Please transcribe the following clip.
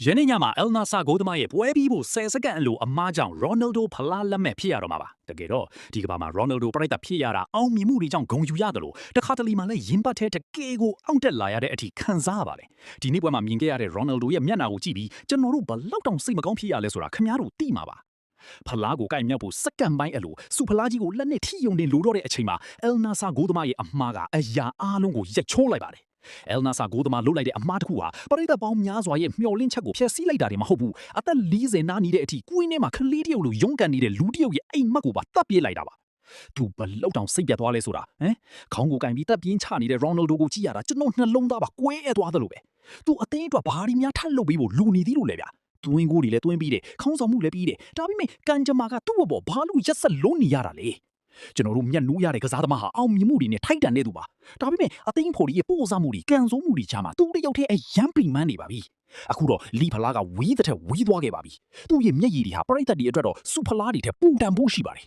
ယနေ့ညမှာအယ်နာဆာဂိုးသမားရဲ့ပွဲပြီးဖို့10စက္ကန့်အလိုအမားကြောင့်ရော်နယ်ဒိုဖလားလက်မဲ့ဖြစ်ရတော့မှာပါတကယ်တော့ဒီကမ္ဘာမှာရော်နယ်ဒိုပရိသတ်ဖြစ်ရတာအောင်မြင်မှုတွေကြောင့်ဂုဏ်ယူရတယ်လို့တခါတလေမှလည်းရင်ပတ်ထဲတကယ်ကိုအောင့်တက်လာရတဲ့အထိခံစားရပါတယ်ဒီနေ့ပွဲမှာမြင်ခဲ့ရတဲ့ရော်နယ်ဒိုရဲ့မျက်နှာကိုကြည့်ပြီးကျွန်တော်တို့ဘလောက်တောင်စိတ်မကောင်းဖြစ်ရလဲဆိုတာခင်ဗျားတို့သိမှာပါဖလားကိုကိုက်မြောက်ဖို့စက္ကန့်ပိုင်းအလိုစူဖလားကြီးကိုလက်နဲ့ထိယုံတင်လိုတော့တဲ့အချိန်မှာအယ်နာဆာဂိုးသမားရဲ့အမှားကအရာအားလုံးကိုရက်ချိုးလိုက်ပါတယ်အယ်နာဆာဂိုးသမားလုတ်လိုက်တဲ့အမှားတစ်ခုဟာပရိသတ်ပေါင်းများစွာရဲ့မျှော်လင့်ချက်ကိုဖျက်ဆီးလိုက်တာတွေမဟုတ်ဘူးအသက်40နားနေတဲ့အထိကွင်းထဲမှာခလေးတယောက်လိုရုန်းကန်နေတဲ့လူတယောက်ရဲ့အိမ်မက်ကိုပါတပ်ပြေးလိုက်တာပါသူဘလောက်တောင်စိတ်ပြတ်သွားလဲဆိုတာခေါင်းကိုကင်ပြီးတပ်ပြင်းချနေတဲ့ရော်နယ်ဒိုကိုကြည့်ရတာကျွန်တော်နှလုံးသားပါကွဲအပ်သွားသလိုပဲသူအသိအတွက်ဘာဒီများထပ်လုပ်ပြီးဖို့လူနေသေးလို့လေဗျာသွင်းကိုတွေလည်းသွင်းပြီးတယ်ခေါင်းဆောင်မှုလည်းပြီးတယ်ဒါပေမဲ့ကန်ဂျမာကသူ့ဘောဘာလို့ရက်ဆက်လုံးနေရတာလဲကျွန်တော်တို့မျက်နှူးရတဲ့ကစားသမားဟာအောင်မြင်မှုတွေနဲ့ထိုက်တန်နေသူပါဒါပေမဲ့အသိန်းဖော်ဒီရဲ့ပို့စားမှုတွေကန်ဆိုးမှုတွေချာမှာသူတယောက်တည်းအယမ်းပင်ပန်းနေပါပြီအခုတော့လီဖလားကဝီးတဲ့ထက်ဝီးသွားခဲ့ပါပြီသူ့ရဲ့မျက်ရည်တွေဟာပရိသတ်တွေအတွက်တော့စူဖလားတွေထက်ပူတန်ဖို့ရှိပါတယ်